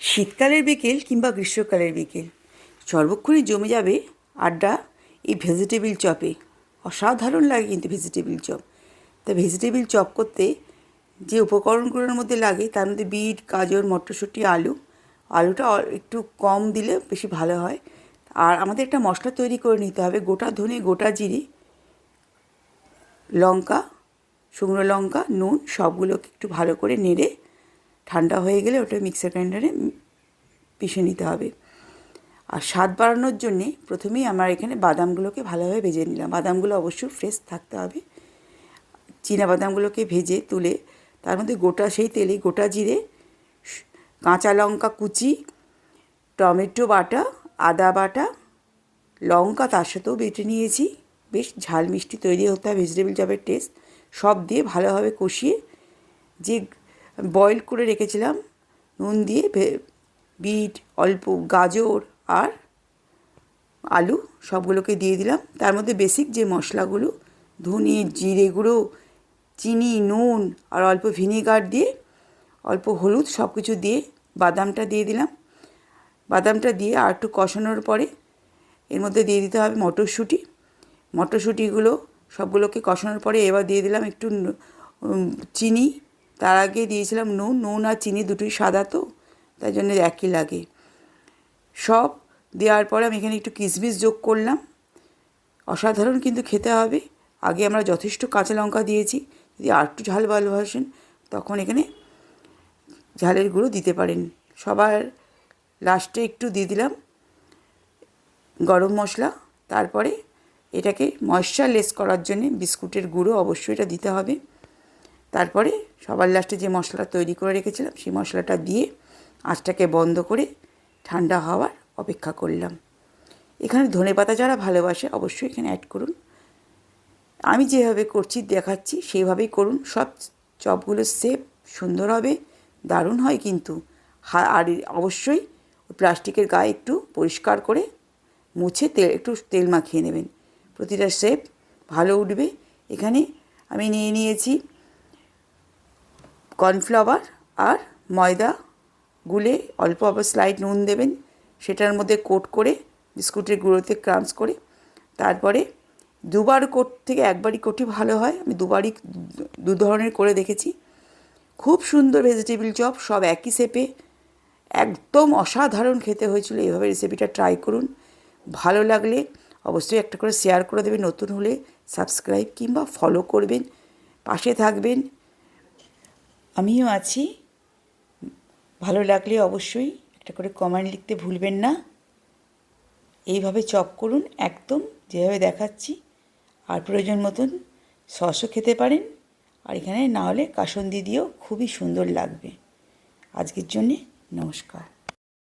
শীতকালের বিকেল কিংবা গ্রীষ্মকালের বিকেল সর্বক্ষণই জমে যাবে আড্ডা এই ভেজিটেবিল চপে। অসাধারণ লাগে কিন্তু ভেজিটেবিল চপ। তা ভেজিটেবিল চপ করতে যে উপকরণগুলোর মধ্যে লাগে তার মধ্যে বিট, গাজর, মটরশুঁটি, আলুটা একটু কম দিলে বেশি ভালো হয়। আর আমাদের একটা মশলা তৈরি করে নিতে হবে। গোটা ধনে, গোটা জিরে, লঙ্কা, শুকনো লঙ্কা, নুন সবগুলোকে একটু ভালো করে নেড়ে ঠান্ডা হয়ে গেলে ওটা মিক্সার গ্রাইন্ডারে পিষে নিতে হবে। আর স্বাদ বাড়ানোর জন্যে প্রথমেই আমার এখানে বাদামগুলোকে ভালোভাবে ভেজে নিলাম। বাদামগুলো অবশ্যই ফ্রেশ থাকতে হবে। বাদামগুলোকে ভেজে তুলে তার মধ্যে সেই তেলে গোটা জিরে, কাঁচা লঙ্কা কুচি, টমেটো বাটা, আদা বাটা, লঙ্কা তার সাথেও বেটে নিয়েছি। বেশ ঝাল মিষ্টি তৈরি হতে হবে ভেজিটেবিল চপের টেস্ট। সব দিয়ে ভালোভাবে কষিয়ে যে বয়েল করে রেখেছিলাম নুন দিয়ে বিট, অল্প গাজর আর আলু সবগুলোকে দিয়ে দিলাম। তার মধ্যে বেসিক যে মশলাগুলো ধনে, জিরে গুঁড়ো, চিনি, নুন আর অল্প ভিনেগার দিয়ে, অল্প হলুদ সব কিছু দিয়ে বাদামটা দিয়ে দিলাম। বাদামটা দিয়ে আর একটু কষানোর পরে এর মধ্যে দিয়ে দিতে হবে মটরশুঁটিগুলো সবগুলোকে কষানোর পরে এবার দিয়ে দিলাম একটু চিনি। তার আগে দিয়েছিলাম নুন আর চিনি দুটোই সাদা, তো তাই জন্য একই লাগে। সব দেওয়ার পরে আমি এখানে একটু কিশমিশ যোগ করলাম। অসাধারণ কিন্তু খেতে হবে। আগে আমরা যথেষ্ট কাঁচা লঙ্কা দিয়েছি। যদি আর একটু ঝাল ভালোবাসেন তখন এখানে ঝালের গুঁড়ো দিতে পারেন। সবার লাস্টে একটু দিয়ে দিলাম গরম মশলা। তারপরে এটাকে ময়েশ্চারলেস করার জন্যে বিস্কুটের গুঁড়ো অবশ্যই এটা দিতে হবে। তারপরে সবার লাস্টে যে মশলাটা তৈরি করে রেখেছিলাম সেই মশলাটা দিয়ে আঁচটাকে বন্ধ করে ঠান্ডা হওয়ার অপেক্ষা করলাম। এখানে ধনেপাতা যারা ভালোবাসে অবশ্যই এখানে অ্যাড করুন। আমি যেভাবে করছি দেখাচ্ছি সেইভাবেই করুন। সব চপগুলো শেপ সুন্দর হবে, দারুণ হয় কিন্তু। আর অবশ্যই প্লাস্টিকের গায়ে একটু পরিষ্কার করে মুছে একটু তেল মাখিয়ে নেবেন। প্রতিটা শেপ ভালো উঠবে। এখানে আমি নিয়ে নিয়েছি কর্নফ্লাওয়ার আর ময়দা গুলে অল্প স্লাইড নুন দেবেন, সেটার মধ্যে কোট করে বিস্কুটের গুঁড়োতে ক্রাম্পস করে তারপরে দুবার কোট থেকে একবারই কোটই ভালো হয়। আমি দু ধরনের করে দেখেছি। খুব সুন্দর ভেজিটেবিল চপ, সব একই শেপে, একদম অসাধারণ খেতে হয়েছিল। এইভাবে রেসিপিটা ট্রাই করুন। ভালো লাগলে অবশ্যই একটা করে শেয়ার করে দেবেন। নতুন হলে সাবস্ক্রাইব কিংবা ফলো করবেন, পাশে থাকবেন। আমিও আছি। ভালো লাগলে অবশ্যই একটা করে কমেন্ট লিখতে ভুলবেন না। এইভাবে চপ করুন একদম যেভাবে দেখাচ্ছি। আর প্রয়োজন মতন সসও খেতে পারেন। আর এখানে না হলে কাসুন্দি দিয়েও খুবই সুন্দর লাগবে। আজকের জন্যে নমস্কার।